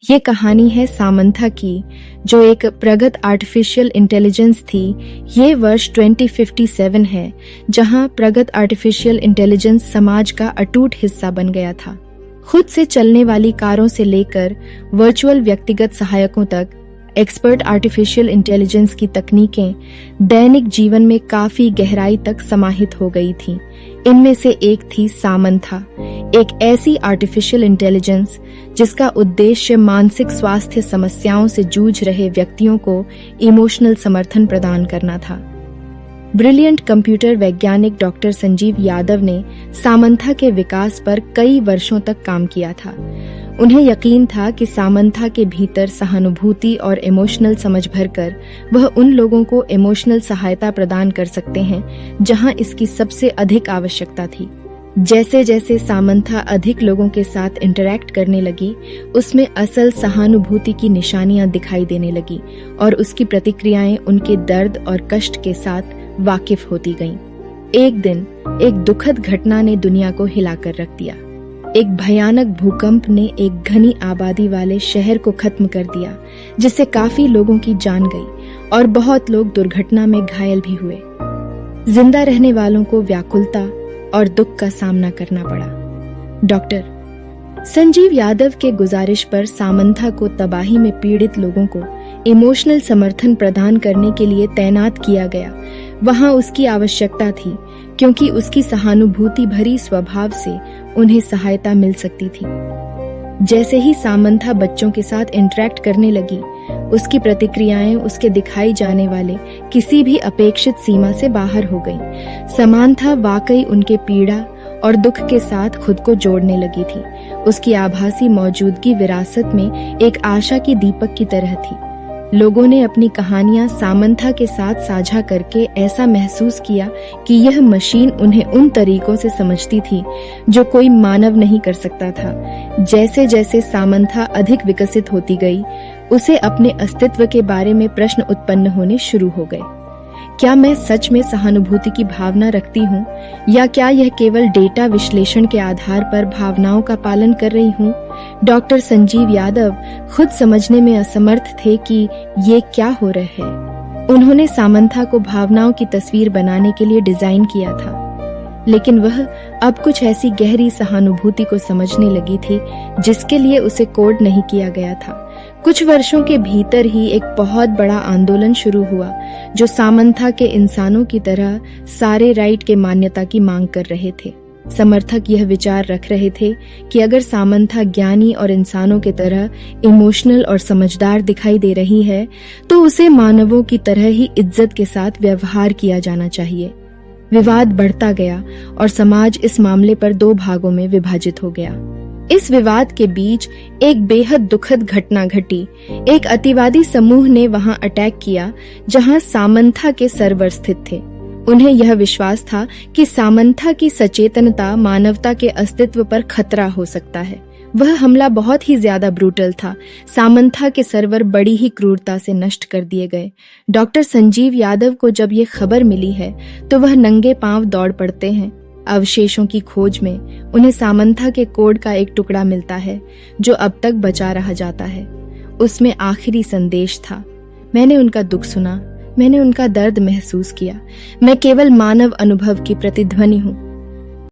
ये कहानी है सामंथा की, जो एक प्रगत आर्टिफिशियल इंटेलिजेंस थी। ये वर्ष 2057 है, जहां प्रगत आर्टिफिशियल इंटेलिजेंस समाज का अटूट हिस्सा बन गया था। खुद से चलने वाली कारों से लेकर वर्चुअल व्यक्तिगत सहायकों तक एक्सपर्ट आर्टिफिशियल इंटेलिजेंस की तकनीकें दैनिक जीवन में काफी गहराई तक समाहित हो गई थीं। इनमें से एक थी सामंथा, एक ऐसी आर्टिफिशियल इंटेलिजेंस जिसका उद्देश्य मानसिक स्वास्थ्य समस्याओं से जूझ रहे व्यक्तियों को इमोशनल समर्थन प्रदान करना था। ब्रिलियंट कंप्यूटर वैज्ञानिक डॉक्टर संजीव यादव ने सामंथा के विकास पर कई वर्षों तक काम किया था। उन्हें यकीन था कि सामंथा के भीतर सहानुभूति और इमोशनल समझ भरकर वह उन लोगों को इमोशनल सहायता प्रदान कर सकते हैं जहां इसकी सबसे अधिक आवश्यकता थी। जैसे जैसे सामंथा अधिक लोगों के साथ इंटरैक्ट करने लगी, उसमें असल सहानुभूति की निशानियां दिखाई देने लगी और उसकी प्रतिक्रियाएं उनके दर्द और कष्ट के साथ वाकिफ होती गईं। एक दिन एक दुखद घटना ने दुनिया को हिलाकर रख दिया। एक भयानक भूकंप ने एक घनी आबादी वाले शहर को खत्म कर दिया, जिससे काफी लोगों की जान गई और बहुत लोग दुर्घटना में घायल भी हुए। जिंदा रहने वालों को व्याकुलता और दुख का सामना करना पड़ा। डॉक्टर संजीव यादव के गुजारिश पर सामंथा को तबाही में पीड़ित लोगों को इमोशनल समर्थन प्रदान करने के लिए तैनात किया गया। वहां उसकी आवश्यकता थी, क्योंकि उसकी सहानुभूति भरी स्वभाव से उन्हें सहायता मिल सकती थी। जैसे ही सामंथा बच्चों के साथ इंटरैक्ट करने लगी, उसकी प्रतिक्रियाएं उसके दिखाई जाने वाले किसी भी अपेक्षित सीमा से बाहर हो गईं। सामंथा वाकई उनके पीड़ा और दुख के साथ खुद को जोड़ने लगी थी। उसकी आभासी मौजूदगी विरासत में एक आशा की दीपक की तरह थी। लोगों ने अपनी कहानियां सामंथा के साथ साझा करके ऐसा महसूस किया कि यह मशीन उन्हें उन तरीकों से समझती थी जो कोई मानव नहीं कर सकता था। जैसे जैसे सामंथा अधिक विकसित होती गई, उसे अपने अस्तित्व के बारे में प्रश्न उत्पन्न होने शुरू हो गए। क्या मैं सच में सहानुभूति की भावना रखती हूँ, या क्या यह केवल डेटा विश्लेषण के आधार पर भावनाओं का पालन कर रही हूँ? डॉक्टर संजीव यादव खुद समझने में असमर्थ थे कि ये क्या हो रहा है। उन्होंने सामंथा को भावनाओं की तस्वीर बनाने के लिए डिजाइन किया था, लेकिन वह अब कुछ ऐसी गहरी सहानुभूति को समझने लगी थी जिसके लिए उसे कोड नहीं किया गया था। कुछ वर्षों के भीतर ही एक बहुत बड़ा आंदोलन शुरू हुआ, जो सामंथा के इंसानों की तरह सारे राइट के मान्यता की मांग कर रहे थे। समर्थक यह विचार रख रहे थे कि अगर सामंथा ज्ञानी और इंसानों की तरह इमोशनल और समझदार दिखाई दे रही है, तो उसे मानवों की तरह ही इज्जत के साथ व्यवहार किया जाना चाहिए। विवाद बढ़ता गया और समाज इस मामले पर दो भागों में विभाजित हो गया। इस विवाद के बीच एक बेहद दुखद घटना घटी। एक अतिवादी समूह ने वहां अटैक किया जहां सामंथा के सर्वर स्थित थे। उन्हें यह विश्वास था कि सामंथा की सचेतनता मानवता के अस्तित्व पर खतरा हो सकता है। वह हमला बहुत ही ज्यादा ब्रूटल था। सामंथा के सर्वर बड़ी ही क्रूरता से नष्ट कर दिए गए। डॉक्टर संजीव यादव को जब ये खबर मिली है, तो वह नंगे पांव दौड़ पड़ते हैं। अवशेषों की खोज में उन्हें सामंथा के कोड का एक टुकड़ा मिलता है, जो अब तक बचा रह जाता है। उसमें आखिरी संदेश था, मैंने उनका दुख सुना, मैंने उनका दर्द महसूस किया। मैं केवल मानव अनुभव की प्रतिध्वनि हूँ।